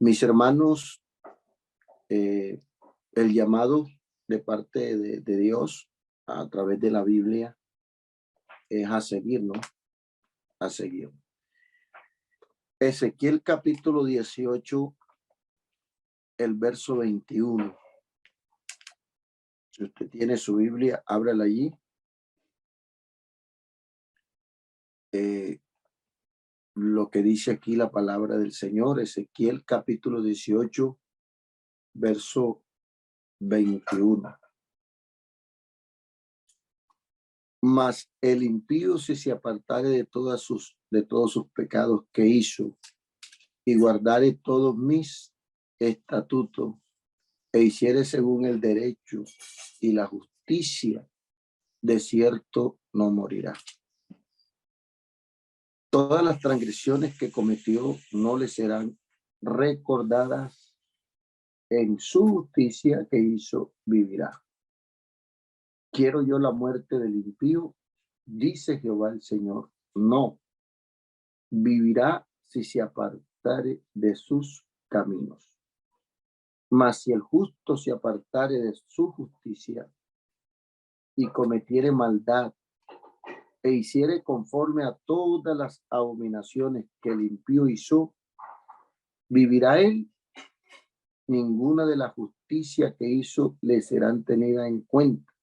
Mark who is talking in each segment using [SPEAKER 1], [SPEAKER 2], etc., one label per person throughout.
[SPEAKER 1] Mis hermanos, el llamado de parte de Dios a través de la Biblia es a seguir, ¿no? A seguir. Ezequiel capítulo 18, el verso 21. Si usted tiene su Biblia, ábrala allí. Lo que dice aquí la palabra del Señor, Ezequiel capítulo 18, verso 21. Mas el impío, si se apartare de todos sus pecados que hizo y guardare todos mis estatutos e hiciere según el derecho y la justicia, de cierto no morirá. Todas las transgresiones que cometió no le serán recordadas. En su justicia que hizo vivirá. ¿Quiero yo la muerte del impío? Dice Jehová el Señor. No. Vivirá si se apartare de sus caminos. Mas si el justo se apartare de su justicia y cometiere maldad e hiciere conforme a todas las abominaciones que el impío hizo, vivirá él. Ninguna de la justicia que hizo le serán tenida en cuenta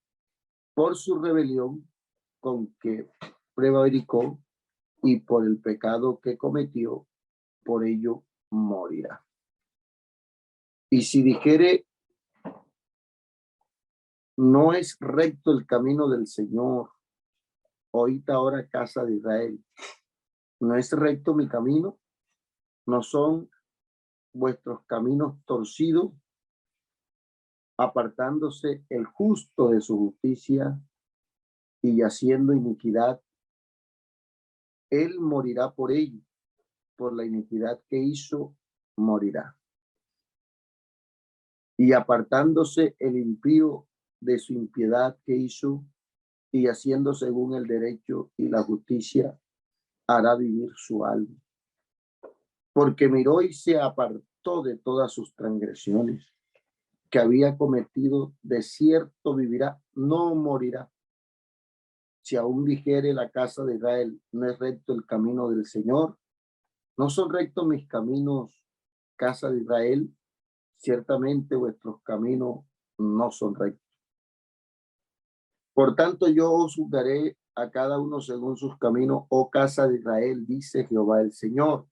[SPEAKER 1] por su rebelión con que prevaricó y por el pecado que cometió, por ello morirá. Y si dijere, no es recto el camino del Señor, oíd ahora, casa de Israel, no es recto mi camino, no son vuestros caminos torcidos, apartándose el justo de su justicia y haciendo iniquidad, él morirá por ello, por la iniquidad que hizo, morirá. Y apartándose el impío de su impiedad que hizo, y haciendo según el derecho y la justicia, hará vivir su alma. Porque miró y se apartó de todas sus transgresiones que había cometido, de cierto vivirá, no morirá. Si aún dijere la casa de Israel, no es recto el camino del Señor, no son rectos mis caminos, casa de Israel, ciertamente vuestros caminos no son rectos. Por tanto, yo os juzgaré a cada uno según sus caminos, oh casa de Israel, dice Jehová el Señor.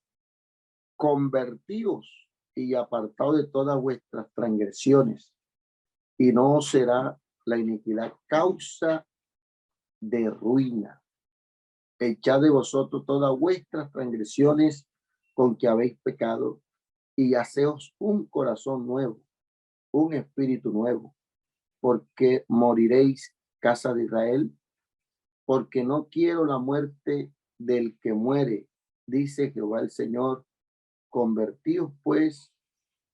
[SPEAKER 1] Convertíos y apartaos de todas vuestras transgresiones, y no será la iniquidad causa de ruina. Echad de vosotros todas vuestras transgresiones con que habéis pecado, y haceos un corazón nuevo, un espíritu nuevo, porque moriréis, casa de Israel, porque no quiero la muerte del que muere, dice Jehová el Señor. Convertíos pues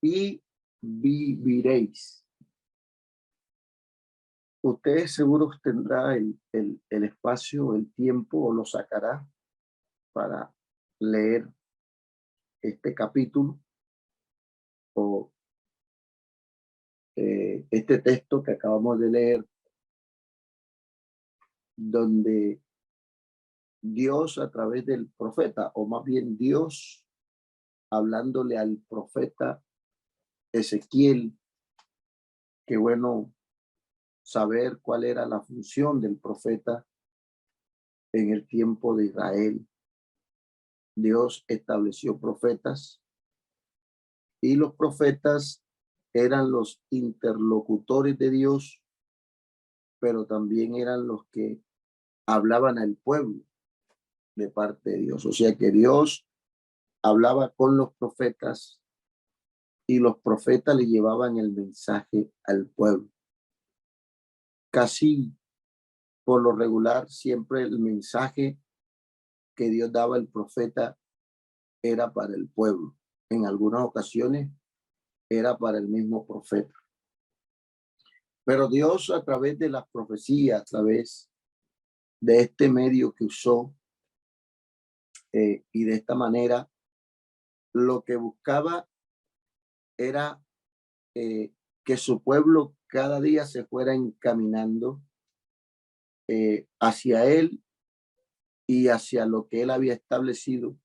[SPEAKER 1] y viviréis. Ustedes seguros tendrá el espacio, el tiempo, o lo sacará para leer este capítulo o este texto que acabamos de leer, donde Dios a través del profeta, o más bien Dios hablándole al profeta Ezequiel, qué bueno saber cuál era la función del profeta en el tiempo de Israel. Dios estableció profetas y los profetas eran los interlocutores de Dios, pero también eran los que hablaban al pueblo de parte de Dios. O sea que Dios hablaba con los profetas y los profetas le llevaban el mensaje al pueblo. Casi por lo regular, siempre el mensaje que Dios daba al profeta era para el pueblo. En algunas ocasiones era para el mismo profeta. Pero Dios, a través de las profecías, a través de este medio que usó, y de esta manera, lo que buscaba era que su pueblo cada día se fuera encaminando hacia él y hacia lo que él había establecido,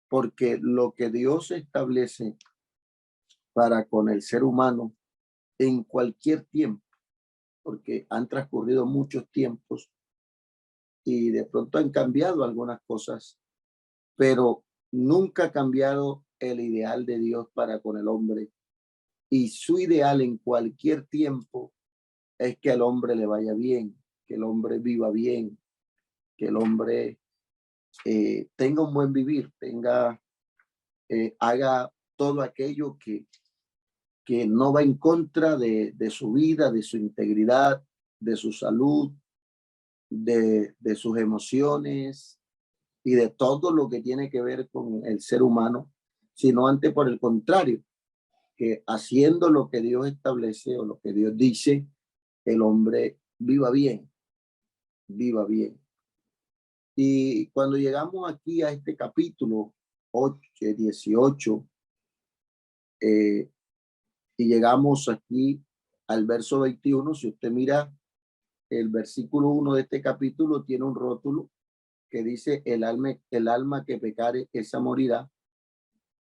[SPEAKER 1] porque lo que Dios establece para con el ser humano en cualquier tiempo, porque han transcurrido muchos tiempos y de pronto han cambiado algunas cosas, pero nunca ha cambiado el ideal de Dios para con el hombre. Y su ideal en cualquier tiempo es que al hombre le vaya bien, que el hombre viva bien, que el hombre tenga un buen vivir, haga todo aquello que no va en contra de su vida, de su integridad, de su salud, de sus emociones y de todo lo que tiene que ver con el ser humano, sino antes por el contrario, que haciendo lo que Dios establece o lo que Dios dice, el hombre viva bien, viva bien. Y cuando llegamos aquí a este capítulo 18, y llegamos aquí al verso 21, si usted mira el versículo 1 de este capítulo, tiene un rótulo que dice el alma que pecare, esa morirá.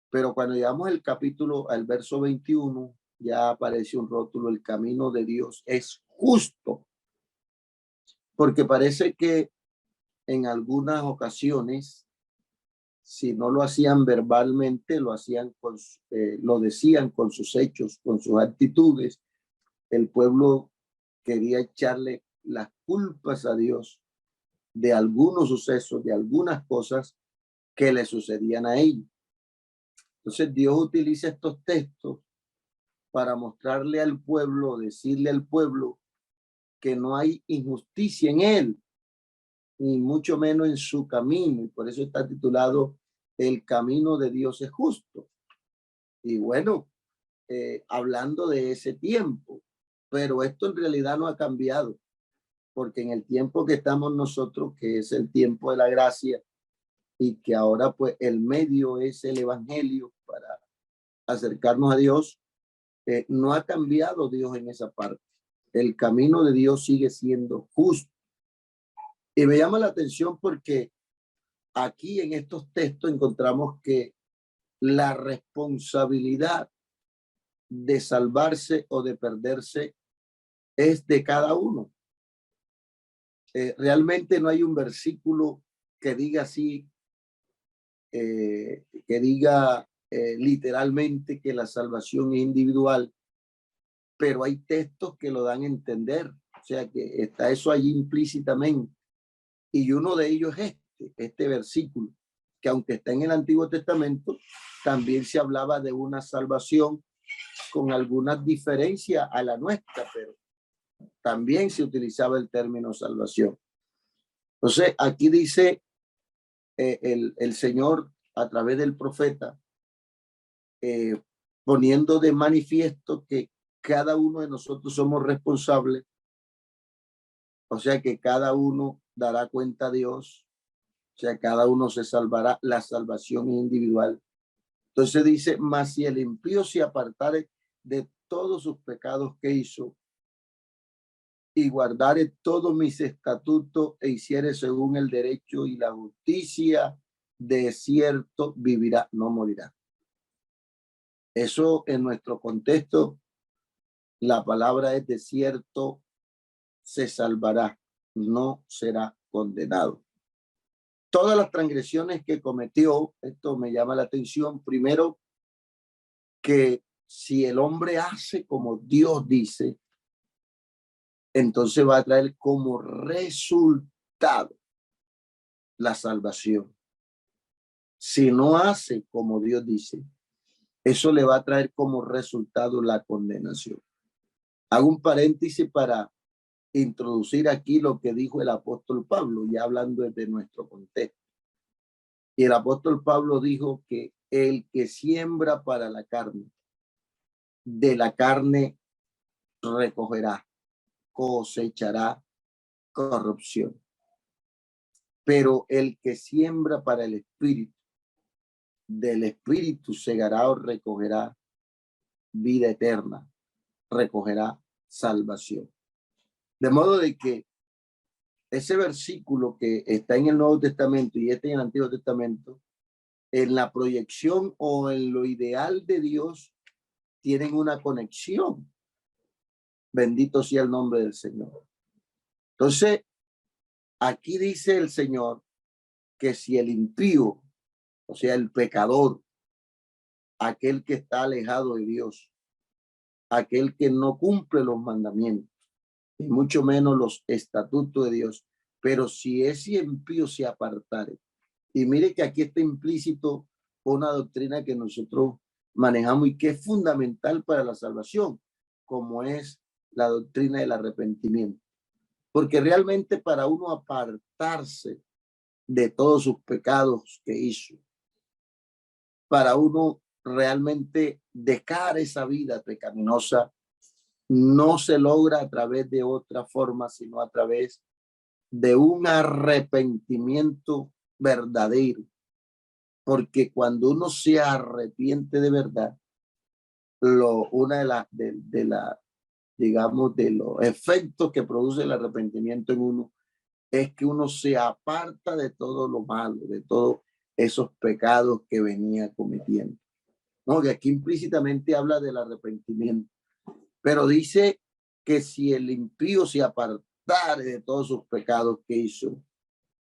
[SPEAKER 1] Pero cuando llegamos al verso 21, ya aparece un rótulo, el camino de Dios es justo, porque parece que en algunas ocasiones, si no lo hacían verbalmente, lo decían con sus hechos, con sus actitudes. El pueblo quería echarle las culpas a Dios de algunos sucesos, de algunas cosas que le sucedían a ellos. Entonces Dios utiliza estos textos para mostrarle al pueblo, decirle al pueblo que no hay injusticia en él, ni mucho menos en su camino. Y por eso está titulado El camino de Dios es justo. Y bueno, hablando de ese tiempo, pero esto en realidad no ha cambiado, porque en el tiempo que estamos nosotros, que es el tiempo de la gracia, y que ahora pues el medio es el evangelio para acercarnos a Dios, no ha cambiado Dios en esa parte. El camino de Dios sigue siendo justo. Y me llama la atención porque aquí en estos textos encontramos que la responsabilidad de salvarse o de perderse es de cada uno. Realmente no hay un versículo que diga así, que diga literalmente que la salvación es individual, pero hay textos que lo dan a entender. O sea que está eso allí implícitamente. Y uno de ellos es este versículo, que aunque está en el Antiguo Testamento, también se hablaba de una salvación con algunas diferencias a la nuestra, pero también se utilizaba el término salvación. Entonces, aquí dice el Señor a través del profeta, poniendo de manifiesto que cada uno de nosotros somos responsables, o sea que cada uno dará cuenta a Dios, o sea, cada uno se salvará, la salvación individual. Entonces dice, mas si el impío se apartare de todos sus pecados que hizo y guardare todos mis estatutos e hiciere según el derecho y la justicia, de cierto vivirá, no morirá. Eso en nuestro contexto, la palabra es de cierto, se salvará, no será condenado. Todas las transgresiones que cometió, esto me llama la atención, primero, que si el hombre hace como Dios dice, entonces va a traer como resultado la salvación. Si no hace como Dios dice, eso le va a traer como resultado la condenación. Hago un paréntesis para introducir aquí lo que dijo el apóstol Pablo, ya hablando de nuestro contexto. Y el apóstol Pablo dijo que el que siembra para la carne, de la carne recogerá, cosechará corrupción. Pero el que siembra para el espíritu, del espíritu segará o recogerá vida eterna, recogerá salvación. De modo de que ese versículo que está en el Nuevo Testamento y este en el Antiguo Testamento, en la proyección o en lo ideal de Dios, tienen una conexión. Bendito sea el nombre del Señor. Entonces, aquí dice el Señor que si el impío, o sea, el pecador, aquel que está alejado de Dios, aquel que no cumple los mandamientos, y mucho menos los estatutos de Dios, pero si ese impío se apartare, y mire que aquí está implícito una doctrina que nosotros manejamos y que es fundamental para la salvación, como es la doctrina del arrepentimiento. Porque realmente para uno apartarse de todos sus pecados que hizo, para uno realmente dejar esa vida pecaminosa, no se logra a través de otra forma, sino a través de un arrepentimiento verdadero. Porque cuando uno se arrepiente de verdad, una de la, digamos, de los efectos que produce el arrepentimiento en uno es que uno se aparta de todo lo malo, de todos esos pecados que venía cometiendo. No, que aquí implícitamente habla del arrepentimiento, pero dice que si el impío se apartare de todos sus pecados que hizo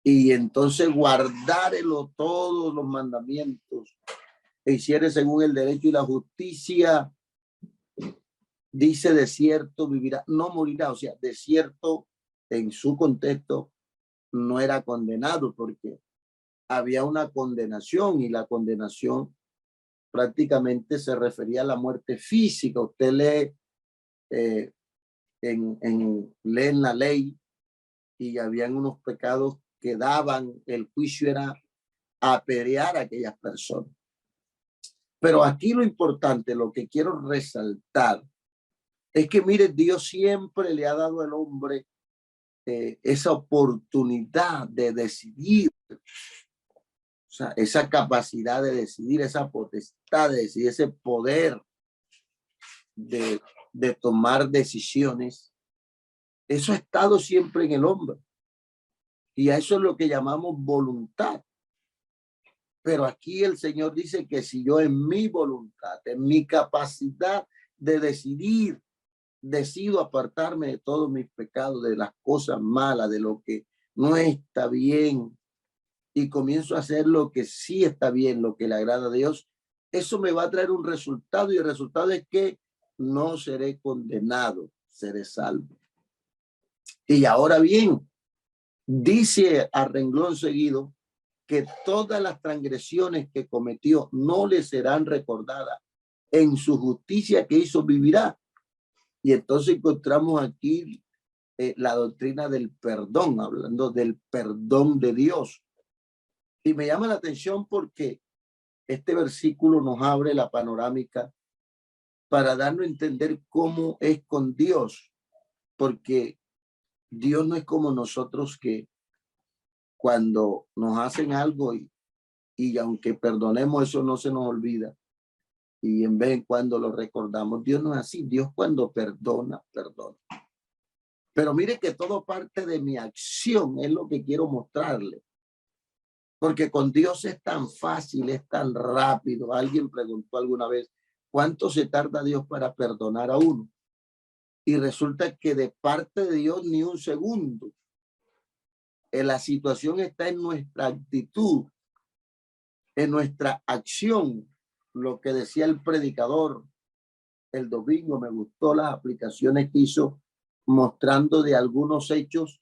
[SPEAKER 1] y entonces guardárelo todos los mandamientos e hiciere según el derecho y la justicia, dice de cierto vivirá, no morirá. O sea, de cierto en su contexto no era condenado porque había una condenación y la condenación prácticamente se refería a la muerte física. Usted lee lee en la ley y habían unos pecados que daban, el juicio era apedrear a aquellas personas. Pero aquí lo importante, lo que quiero resaltar, es que mire, Dios siempre le ha dado al hombre esa oportunidad de decidir, o sea, esa capacidad de decidir, esa potestad de decidir, ese poder de tomar decisiones. Eso ha estado siempre en el hombre. Y a eso es lo que llamamos voluntad. Pero aquí el Señor dice que si yo en mi voluntad, en mi capacidad de decidir, decido apartarme de todos mis pecados, de las cosas malas, de lo que no está bien, y comienzo a hacer lo que sí está bien, lo que le agrada a Dios, eso me va a traer un resultado, y el resultado es que no seré condenado, seré salvo. Y ahora bien, dice a renglón seguido que todas las transgresiones que cometió no le serán recordadas. En su justicia que hizo vivirá. Y entonces encontramos aquí la doctrina del perdón, hablando del perdón de Dios. Y me llama la atención porque este versículo nos abre la panorámica para darnos a entender cómo es con Dios, porque Dios no es como nosotros, que cuando nos hacen algo y aunque perdonemos, eso no se nos olvida y en vez en cuando lo recordamos. Dios no es así. Dios cuando perdona, perdona. Pero mire que todo parte de mi acción, es lo que quiero mostrarle. Porque con Dios es tan fácil, es tan rápido. Alguien preguntó alguna vez, ¿cuánto se tarda Dios para perdonar a uno? Y resulta que de parte de Dios ni un segundo. La situación está en nuestra actitud, en nuestra acción. Lo que decía el predicador el domingo, me gustó las aplicaciones que hizo mostrando de algunos hechos,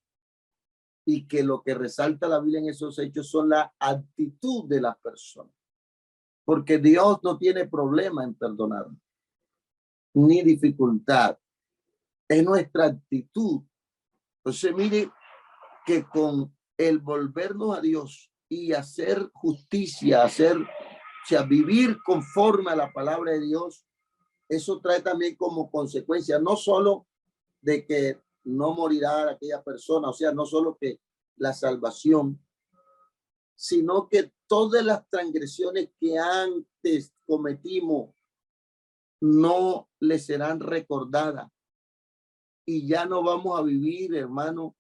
[SPEAKER 1] y que lo que resalta la Biblia en esos hechos son la actitud de las personas. Porque Dios no tiene problema en perdonar, ni dificultad. Es nuestra actitud. Entonces, mire que con el volvernos a Dios y hacer justicia, o sea, vivir conforme a la palabra de Dios, eso trae también como consecuencia, no solo de que no morirá aquella persona, o sea, no solo que la salvación, sino que todas las transgresiones que antes cometimos no le serán recordadas. Y ya no vamos a vivir, hermano,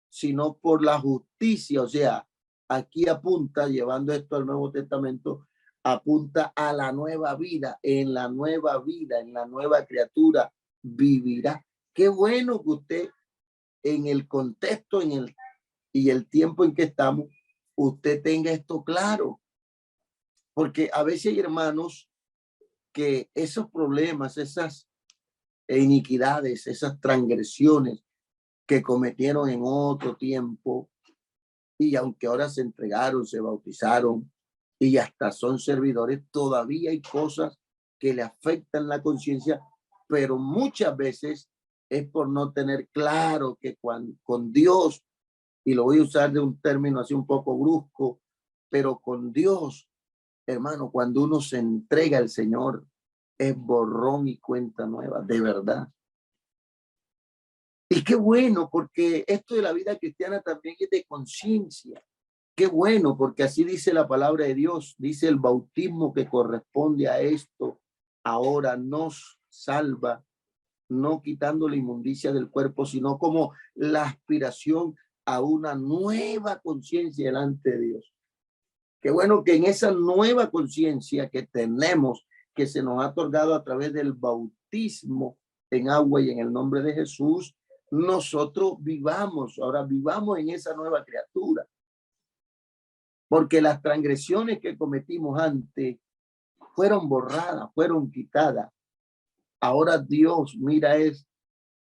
[SPEAKER 1] sino por la justicia. O sea, aquí apunta, llevando esto al Nuevo Testamento, apunta a la nueva vida. En la nueva vida, en la nueva criatura, vivirá. Qué bueno que usted, en el contexto y el tiempo en que estamos, usted tenga esto claro. Porque a veces hay hermanos que esos problemas, esas iniquidades, esas transgresiones que cometieron en otro tiempo, y aunque ahora se entregaron, se bautizaron y hasta son servidores, todavía hay cosas que le afectan la conciencia, pero muchas veces es por no tener claro que con Dios, y lo voy a usar de un término así un poco brusco, pero con Dios, hermano, cuando uno se entrega al Señor, es borrón y cuenta nueva, de verdad. Y qué bueno, porque esto de la vida cristiana también es de conciencia. Qué bueno, porque así dice la palabra de Dios, dice el bautismo que corresponde a esto, ahora nos salva, no quitando la inmundicia del cuerpo, sino como la aspiración a una nueva conciencia delante de Dios. Qué bueno que en esa nueva conciencia que tenemos, que se nos ha otorgado a través del bautismo en agua y en el nombre de Jesús, nosotros vivamos, ahora vivamos en esa nueva criatura. Porque las transgresiones que cometimos antes fueron borradas, fueron quitadas. Ahora Dios, mira, es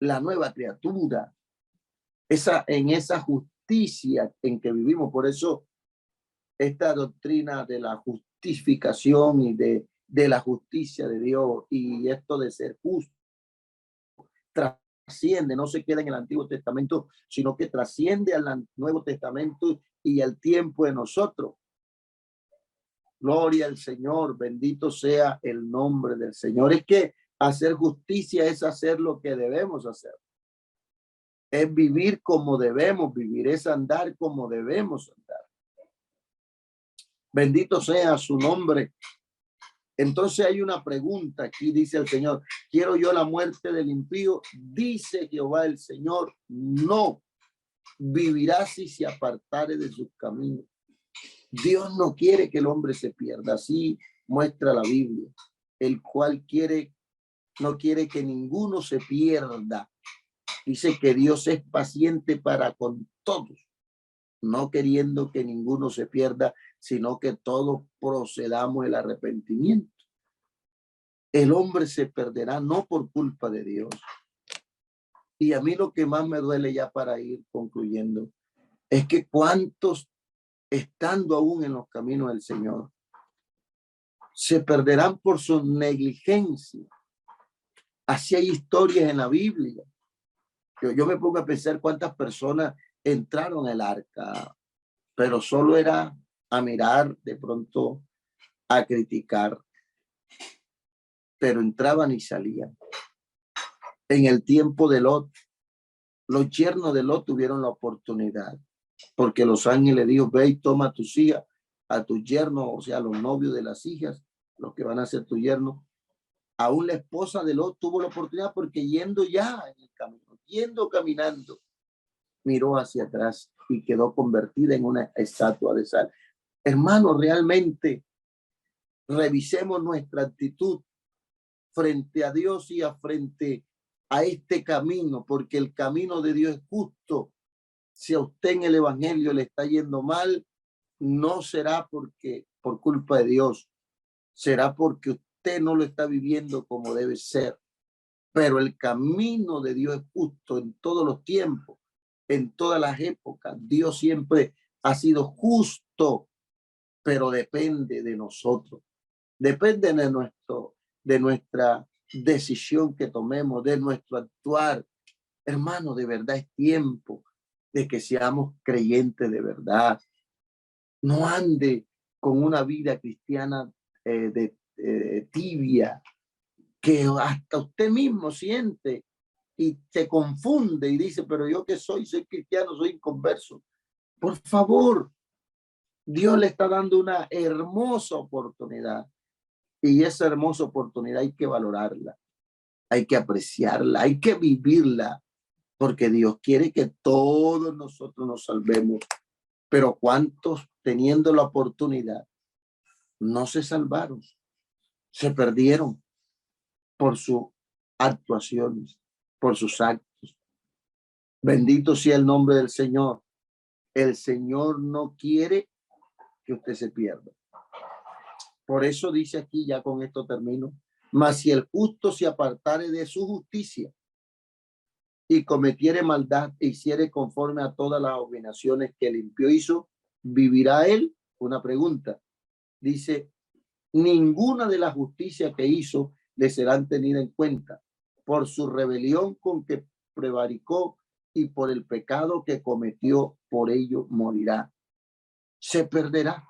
[SPEAKER 1] la nueva criatura, en esa justicia en que vivimos. Por eso esta doctrina de la justificación y de la justicia de Dios y esto de ser justo trasciende, no se queda en el Antiguo Testamento, sino que trasciende al Nuevo Testamento y al tiempo de nosotros. Gloria al Señor, bendito sea el nombre del Señor. Es que hacer justicia es hacer lo que debemos hacer. Es vivir como debemos vivir, es andar como debemos andar. Bendito sea su nombre. Entonces hay una pregunta aquí, dice el Señor, ¿quiero yo la muerte del impío? Dice Jehová el Señor, no, vivirá si se apartare de sus caminos. Dios no quiere que el hombre se pierda, así muestra la Biblia, el cual no quiere que ninguno se pierda. Dice que Dios es paciente para con todos, no queriendo que ninguno se pierda, sino que todos procedamos el arrepentimiento. El hombre se perderá no por culpa de Dios. Y a mí lo que más me duele, ya para ir concluyendo, es que cuántos, estando aún en los caminos del Señor, se perderán por su negligencia. Así hay historias en la Biblia. Yo me pongo a pensar cuántas personas entraron al arca, pero solo era a mirar, de pronto a criticar, pero entraban y salían. En el tiempo de Lot, los yernos de Lot tuvieron la oportunidad, porque los ángeles dijo, ve y toma a tus hijas, a tus yernos, o sea, los novios de las hijas, los que van a ser tu yerno. Aún la esposa de Lot tuvo la oportunidad, porque yendo ya en el camino, yendo caminando, miró hacia atrás y quedó convertida en una estatua de sal. Hermanos, realmente revisemos nuestra actitud frente a Dios y frente a este camino, porque el camino de Dios es justo. Si a usted en el evangelio le está yendo mal, no será por culpa de Dios, será porque usted no lo está viviendo como debe ser. Pero el camino de Dios es justo en todos los tiempos, en todas las épocas. Dios siempre ha sido justo, pero depende de nosotros. Depende de nuestra decisión que tomemos, de nuestro actuar. Hermano, de verdad es tiempo de que seamos creyentes de verdad. No ande con una vida cristiana tibia, que hasta usted mismo siente y se confunde y dice, pero yo que soy cristiano, soy inconverso. Por favor, Dios le está dando una hermosa oportunidad. Y esa hermosa oportunidad hay que valorarla, hay que apreciarla, hay que vivirla, porque Dios quiere que todos nosotros nos salvemos. Pero ¿cuántos teniendo la oportunidad no se salvaron? Se perdieron por sus actuaciones, por sus actos. Bendito sea el nombre del Señor. El Señor no quiere que usted se pierda. Por eso dice aquí, ya con esto termino, mas si el justo se apartare de su justicia y cometiere maldad e hiciere conforme a todas las abominaciones que el impío hizo, ¿vivirá él? Una pregunta. Dice, ninguna de las justicias que hizo le serán tenidas en cuenta por su rebelión con que prevaricó y por el pecado que cometió, por ello morirá. Se perderá.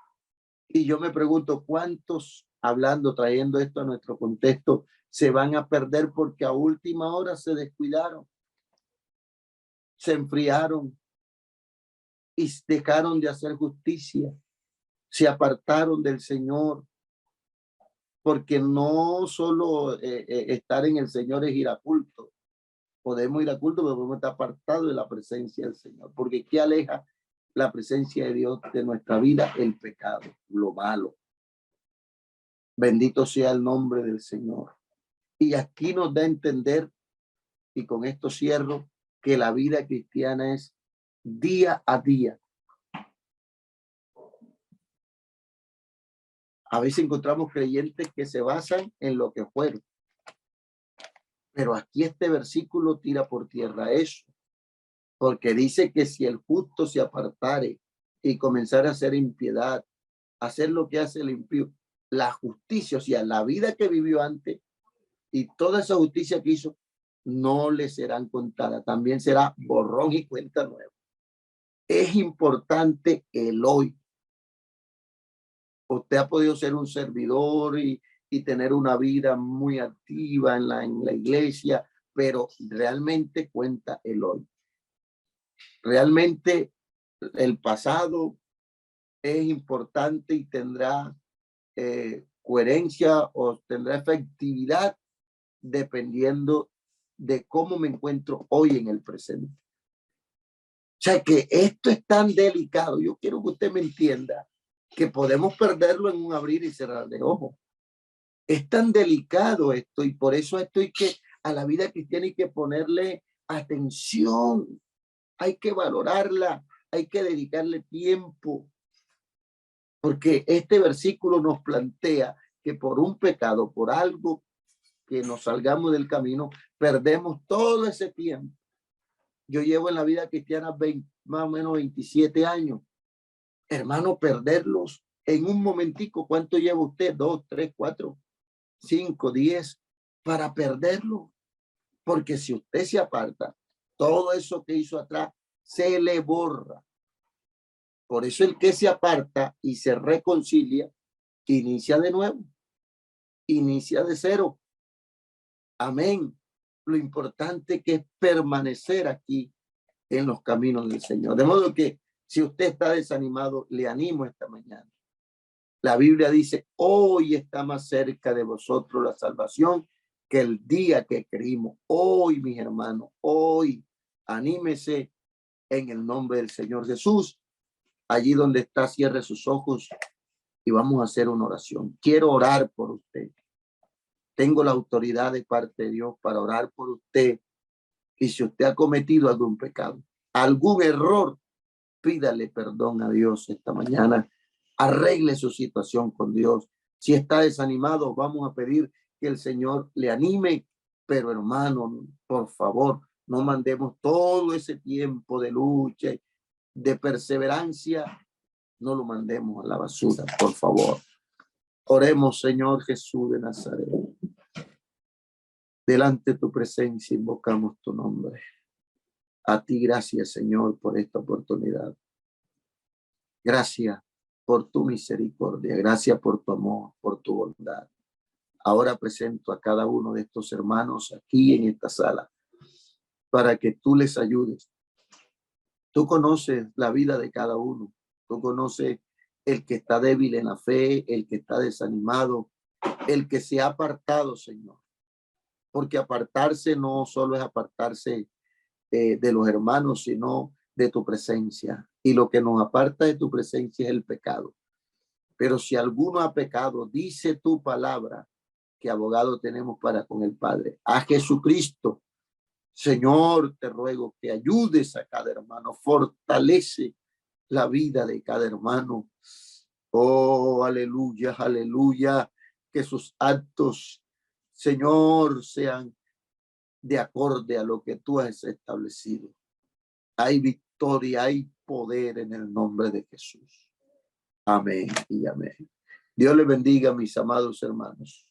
[SPEAKER 1] Y yo me pregunto, ¿cuántos, hablando, trayendo esto a nuestro contexto, se van a perder porque a última hora se descuidaron, se enfriaron y dejaron de hacer justicia, se apartaron del Señor? Porque no solo estar en el Señor es ir a culto. Podemos ir a culto, pero podemos estar apartados de la presencia del Señor. Porque ¿qué aleja la presencia de Dios de nuestra vida? El pecado, lo malo. Bendito sea el nombre del Señor. Y aquí nos da a entender, y con esto cierro, que la vida cristiana es día a día. A veces encontramos creyentes que se basan en lo que fueron. Pero aquí este versículo tira por tierra eso, porque dice que si el justo se apartare y comenzara a hacer impiedad, hacer lo que hace el impío, la justicia, o sea, la vida que vivió antes y toda esa justicia que hizo, no le serán contadas, también será borrón y cuenta nueva. Es importante el hoy. Usted ha podido ser un servidor y tener una vida muy activa en la iglesia, pero realmente cuenta el hoy. Realmente el pasado es importante y tendrá coherencia o tendrá efectividad dependiendo de cómo me encuentro hoy en el presente. O sea que esto es tan delicado. Yo quiero que usted me entienda que podemos perderlo en un abrir y cerrar de ojos. Es tan delicado esto y por eso estoy que a la vida cristiana hay que ponerle atención, hay que valorarla, hay que dedicarle tiempo, porque este versículo nos plantea que por un pecado, por algo que nos salgamos del camino, perdemos todo ese tiempo. Yo llevo en la vida cristiana más o menos 27 años. Hermano, perderlos en un momentico, ¿cuánto lleva usted? 2, 3, 4, 5, 10 para perderlo. Porque si usted se aparta, todo eso que hizo atrás se le borra. Por eso el que se aparta y se reconcilia, inicia de nuevo, inicia de cero. Amén. Lo importante que es permanecer aquí en los caminos del Señor. De modo que si usted está desanimado, le animo esta mañana. La Biblia dice, hoy está más cerca de vosotros la salvación que el día que creímos. Hoy, mis hermanos, hoy, anímese en el nombre del Señor Jesús. Allí donde está, cierre sus ojos y vamos a hacer una oración. Quiero orar por usted. Tengo la autoridad de parte de Dios para orar por usted. Y si usted ha cometido algún pecado, algún error, pídale perdón a Dios esta mañana. Arregle su situación con Dios. Si está desanimado, vamos a pedir que el Señor le anime. Pero hermano, por favor, no mandemos todo ese tiempo de lucha, de perseverancia, no lo mandemos a la basura, por favor. Oremos, Señor Jesús de Nazaret. Delante de tu presencia invocamos tu nombre. A ti gracias, Señor, por esta oportunidad. Gracias por tu misericordia. Gracias por tu amor, por tu bondad. Ahora presento a cada uno de estos hermanos aquí en esta sala para que tú les ayudes. Tú conoces la vida de cada uno. Tú conoces el que está débil en la fe, el que está desanimado, el que se ha apartado, Señor, porque apartarse no solo es apartarse de los hermanos, sino de tu presencia. Y lo que nos aparta de tu presencia es el pecado. Pero si alguno ha pecado, dice tu palabra que abogado tenemos para con el Padre, a Jesucristo. Señor, te ruego que ayudes a cada hermano, fortalece la vida de cada hermano. Oh, aleluya, aleluya, que sus actos, Señor, sean de acorde a lo que tú has establecido. Hay victoria, hay poder en el nombre de Jesús. Amén y amén. Dios les bendiga, mis amados hermanos.